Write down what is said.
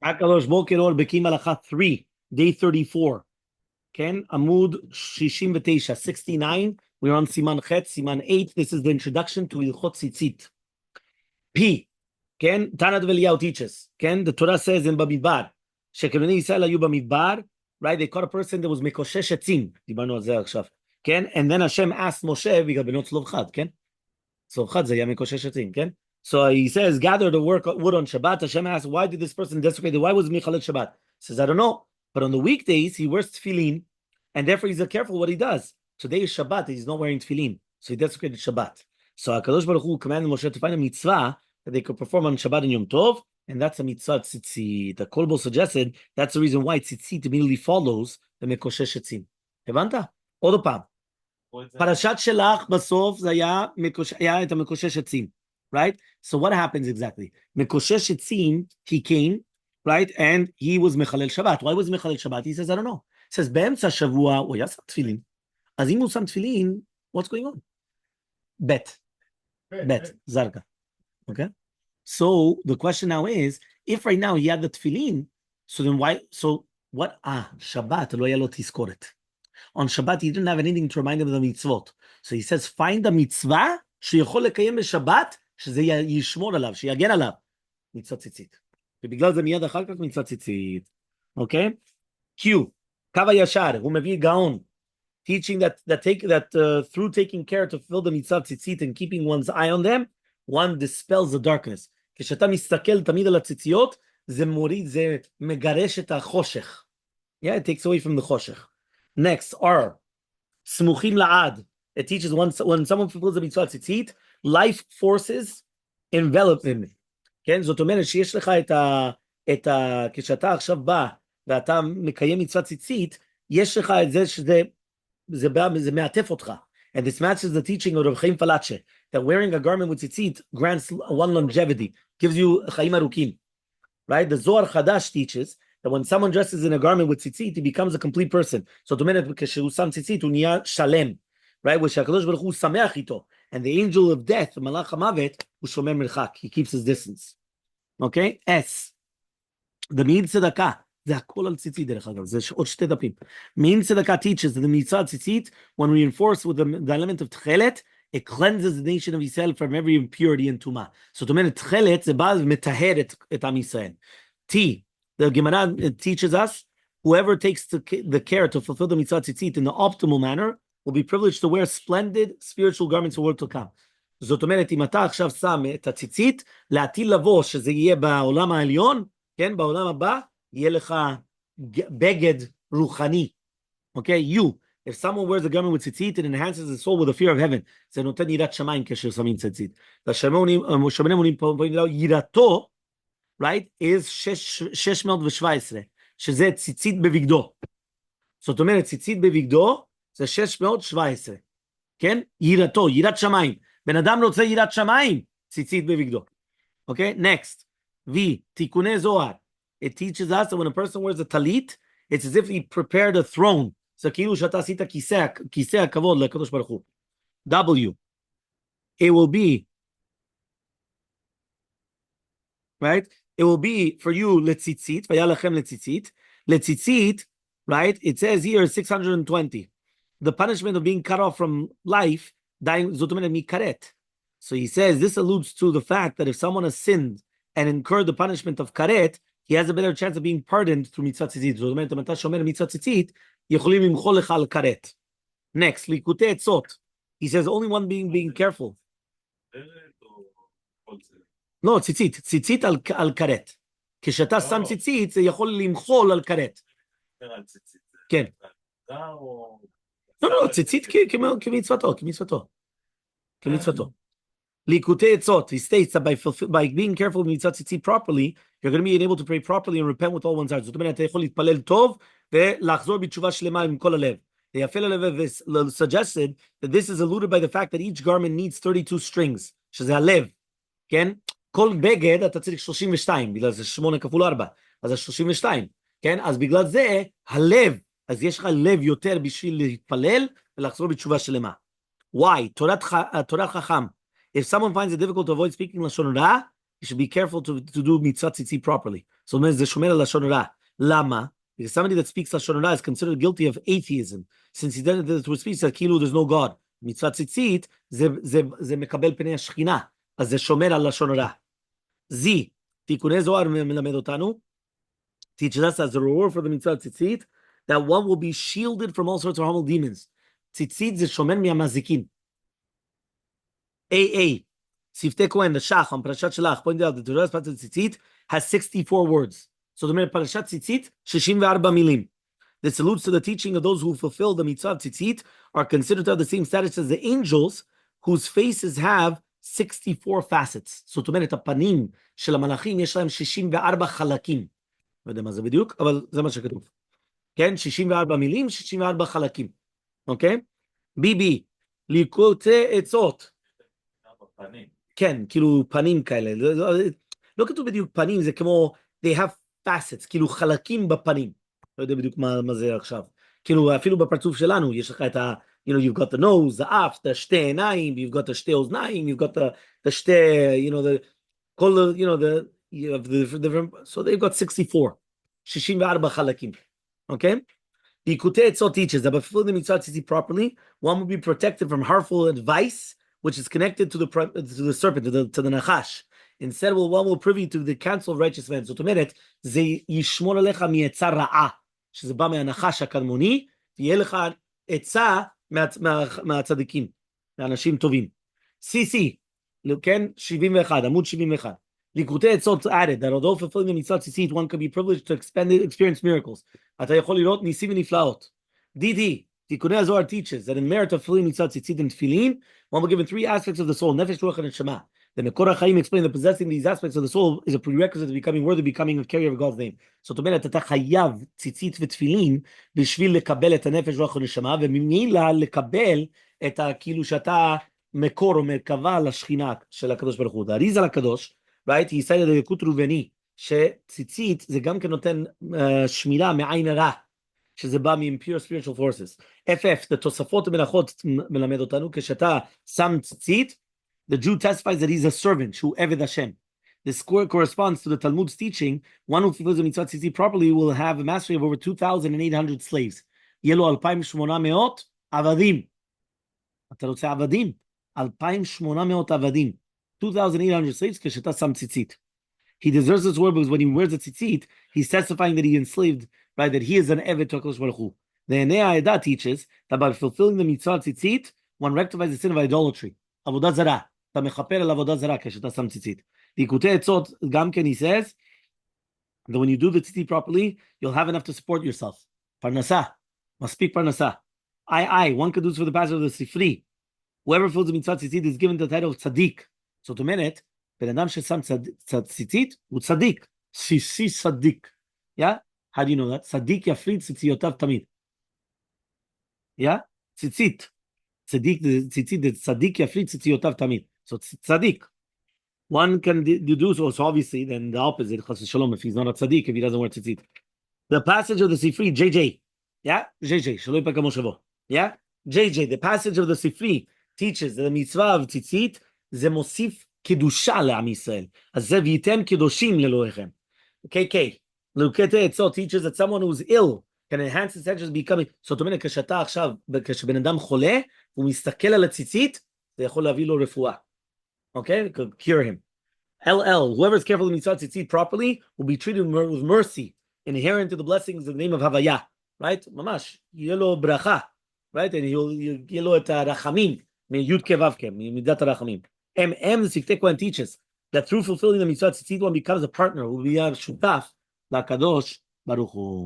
Akadosh Boker Or Bekiim Halacha 3, day 34. Ken Amud 69. We're on Siman Chet, Siman 8. This is the introduction to Ilchot Tzitzit. P. Ken Tanat Veliyahu teaches. Ken the Torah says in Bamidbar, Shekeloni Yisrael Ayu Bamidbar. Right, they caught a person that was Mekoshesh Etzim. Dibarnu al Zeh Akshav. Ken, and then Hashem asked Moshe, "Viga benot Tzlov Ken, Tzlov Chad Zeh Mekoshesh Etzim." Ken. So he says, gather the wood on Shabbat. Hashem asks, why did this person desecrate it? Why was Michalet Shabbat? He says, I don't know. But on the weekdays, he wears tefillin, and therefore he's careful what he does. Today is Shabbat, he's not wearing tefillin. So he desecrated Shabbat. So HaKadosh Baruch Hu commanded Moshe to find a mitzvah that they could perform on Shabbat and Yom Tov, and that's a mitzvah tzitzit. The Kolbo suggested that's the reason why tzitzit immediately follows the Mekoshesh Etzim. הבנת? עוד פעם. פרשת שלח בסוף זה היה את המקושש עצים. Right? So what happens exactly? Mekoshesh Etzim, he came, right? And he was Mechalel Shabbat. Why was Mechalel Shabbat? He says, I don't know. He says, באמצע השבוע, הוא היה שם תפילין. אז אם הוא שם תפילין, what's going on? Bet, Zarka. Okay? So the question now is, if right now he had the tefillin, so then why, so what? Shabbat, lo היה לו תזכורת. On Shabbat, he didn't have anything to remind him of the mitzvot. So he says, find a mitzvah שיכול לקיים בשבת, שזה ישמור עליו, שיגן עליו. מצוות ציצית. ובגלל זה מיד אחר כך מצוות ציצית. אוקיי? Q. קו הישר, הוא מביא גאון. Teaching that through taking care to fulfill the mitzvah ציצית and keeping one's eye on them, one dispels the darkness. כשאתה מסתכל תמיד על הציציות, זה מוריד, זה מגרש את החושך. Yeah, it takes away from the חושך. Next, R. סמוכים לעד. It teaches when someone fulfills the mitzvah tzitzit, life forces envelop him. כן? זאת אומרת שיש לך כשאתה עכשיו בא ואתה מקיים מצוות ציצית, יש לך את זה שזה מעטף אותך. And this matches the teaching of Rabbi Chaim Falache, that wearing a garment with tzitzit grants one longevity, gives you chaim arukim. Right? The Zohar Chadash teaches that when someone dresses in a garment with tzitzit, he becomes a complete person. So זאת אומרת, כשהוא שם ציצית, הוא נהיה שלם. Right, which HaKadosh Baruch Hu sameach ito, and the angel of death, Malach HaMavet, hu shomer merchak, he keeps his distance. Okay, S. The Me'in Tzedakah, זה הכל על ציצית דרך אגב, זה עוד שתי דפים. Me'in Tzedakah teaches that the mitzvah tzitzit, when reinforced with the element of tchelet, it cleanses the nation of Israel from every impurity and tumah. So זאת אומרת, tchelet, זה בא ומטהר את עם ישראל. T. The Gemara teaches us, whoever takes the care to fulfill the mitzvah tzitzit in the optimal manner, will be privileged to wear splendid spiritual garments for world to come. זאת אומרת, אם אתה עכשיו שם את הציצית, להטיל לבוא שזה יהיה בעולם העליון, כן, בעולם הבא, יהיה לך בגד רוחני. Okay, you. If someone wears a garment with tzitzit, it enhances his soul with the fear of heaven. זה נותן יראת שמיים כאשר שמים ציצית. השמיים אומרים פה, יראתו, right, is 617, שזה ציצית בבגדו. זאת אומרת, ציצית בבגדו, זה 617, כן? יראתו, יראת שמיים. בן אדם רוצה יראת שמיים, ציצית בבגדו. Okay, next. V, תיקוני זוהר. It teaches us that when a person wears a talit, it's as if he prepared a throne. זה כאילו שאתה עשית כיסא הכבוד לקדוש ברוך הוא. W, it will be, right? It will be for you לציצית, והיה לכם לציצית. לציצית, right? It says here 620. The punishment of being cut off from life, dying, mikaret. So he says this alludes to the fact that if someone has sinned and incurred the punishment of karet, he has a better chance of being pardoned through mitzvah tzitzit. זאת אומרת, אם אתה שומר mitzvah tzitzit, יכולים למחול לך על karet. Next, ליקוטי עצות. He says only one being careful. לא, ציצית על karet. כשאתה שם ציצית, זה יכול למחול על karet. כן. לא, ציצית כמצוותו. ליקוטי עצות, he states that by being careful with mitzvah tzitzit properly, you're going to be able to pray properly and repent with all one's heart. זאת אומרת, אתה יכול להתפלל טוב, ולחזור בתשובה שלמה עם כל הלב. The Hechal suggested that this is alluded by the fact that each garment needs 32 strings, שזה הלב, כן? כל בגד אתה צריך 32, בגלל זה 8 כפול 4, אז זה 32, כן? אז בגלל זה, הלב, אז יש לך לב יותר בשביל להתפלל ולחזור בתשובה שלמה. Why? תורת חכם. If someone finds it difficult to avoid speaking לשון רע, you should be careful to do mitzvah tzitzit properly. So it means the shomer lashon hara. Lama? Because somebody that speaks lashon hara is considered guilty of atheism, since he doesn't speak that kilu there's no God. Mitzvah tzitzit ze mekabel penei hashchina, as ze shomer al lashon hara. Z. Tikunei Zohar melamed otanu, teaches us as a reward for the mitzvah tzitzit that one will be shielded from all sorts of harmful demons. Tzitzit ze shomer mi'amazikin. AA. Siftei Kohen, the Shach on Parashat Shalach, pointed out that the Torah's Parashat Tzitzit has 64 words. So the Parashat Tzitzit, 64 milim. This alludes to the teaching of those who fulfill the mitzvah of Tzitzit are considered to have the same status as the angels, whose faces have 64 facets. So to mean, הפנים של המלאכים יש להם 64 חלקים. לא יודע מה זה בדיוק, אבל זה מה שכתוב. כן? 64 מילים, 64 חלקים. אוקיי? ביבי, ליקוטי עצות. כן, כאילו פנים כאלה, לא כתוב בדיוק פנים, זה כמו, they have facets, כאילו חלקים בפנים, לא יודע בדיוק מה זה עכשיו, כאילו אפילו בפרצוף שלנו, יש לך את ה, you know, you've got the nose, the אף, the שתי עיניים, you've got the שתי אוזניים, you've got the שתי, you know, the, כל, you know, you have the different, so they've got 64, 64 חלקים, okay? The Likutei Etzot teaches that by fulfilling the mitzvah tzitzit properly, one will be protected from harmful advice, which is connected to the serpent, to the nachash. Instead, one will privy to the counsel of righteous men. זאת אומרת, זה ישמור עליך מעצה רעה, שזה בא מהנחש הקדמוני, תהיה לך עצה מהצדיקים, מהאנשים טובים. CC, כן, 71, עמוד 71. Likutei Etzot added that although fulfilling the mitzvah tzitzit, one can be privileged to experience miracles. אתה יכול לראות ניסים ונפלאות. DD, Tikunei Zohar teaches that in merit of fulfilling mitzvah tzitzit and tefillin, one will given three aspects of the soul, nefesh, ruach, and neshama. The Mekor HaChaim explained that possessing these aspects of the soul is a prerequisite to becoming worthy, becoming a carrier of God's name. So to mean that אתה חייב ציצית ותפילין בשביל לקבל את הנפש, רוח ונשמה, וממילא לקבל את כאילו שאתה מקור או מרכבה לשכינה של הקדוש ברוך הוא. האריזל הקדוש, right, he said ליקוט ראובני, שציצית זה גם כן נותן שמירה מעין הרע, שזה בא מ-impure spiritual forces. FF, the תוספות המלאכות מלמד אותנו, כשאתה שם ציצית, the Jew testifies that he's a servant, שהוא עבד השם. This corresponds to the Talmud's teaching, one who fulfills the mitzvah tzitzit properly will have a mastery of over 2,800 slaves. יהיה לו 2,800 עבדים. אתה רוצה עבדים? 2,800 עבדים. 2,800 slaves כשאתה שם ציצית. He deserves this word because when he wears the tzitzit, he's testifying that he enslaved, right, that he is an eved to HaKadosh Baruch Hu. The Enei Ha'edah teaches that by fulfilling the mitzvah tzitzit, one rectifies the sin of idolatry. Avodah zarah. אתה מכפר על עבודה זרה כשאתה שם ציצית. Likutei Etzot, גם כן, he says, that when you do the tzitzit properly, you'll have enough to support yourself. Parnasa. מספיק פרנסה. One could do this for the passage of the Sifri. Whoever fulfills the mitzvah tzitzit is given the title of tzaddik. So to meant, בן אדם ששם ציצית הוא צדיק. שישי צדיק. Yeah? How do you know that? צדיק יפריד ציציותיו תמיד. Yeah? ציצית. ציצית, צדיק יפריד ציציותיו תמיד. So tzaddik. One can do so obviously, then the opposite, Shalom, if he's not a tzaddik, if he doesn't wear tzitzit. The passage of the Sifri, JJ. Yeah? JJ. Shalom Pakamoshavo. Yeah? JJ. The passage of the Sifri teaches that the mitzvah of tzitzit זה מוסיף קדושה לעם ישראל. אז זה וייתם קדושים לאלוהיכם. KK. Likutei Etzot teaches that someone who's ill can enhance his senses becoming. זאת אומרת, כשאתה עכשיו, כשבן אדם חולה, הוא מסתכל על הציצית, זה יכול להביא לו רפואה. Okay? Could cure him. LL. Whoever is careful to mitzvah tzitzit properly will be treated with mercy, inherent to the blessings of the name of Havaya. Right? ממש. יהיה לו ברכה. Right? And יהיה לו את הרחמים, מי"ד כו' ממידת הרחמים. MM, the Siftei Kohen teaches that through fulfilling the mitzvah tzitzit, one becomes a partner, will be a shutaf, lakadosh baruch hu.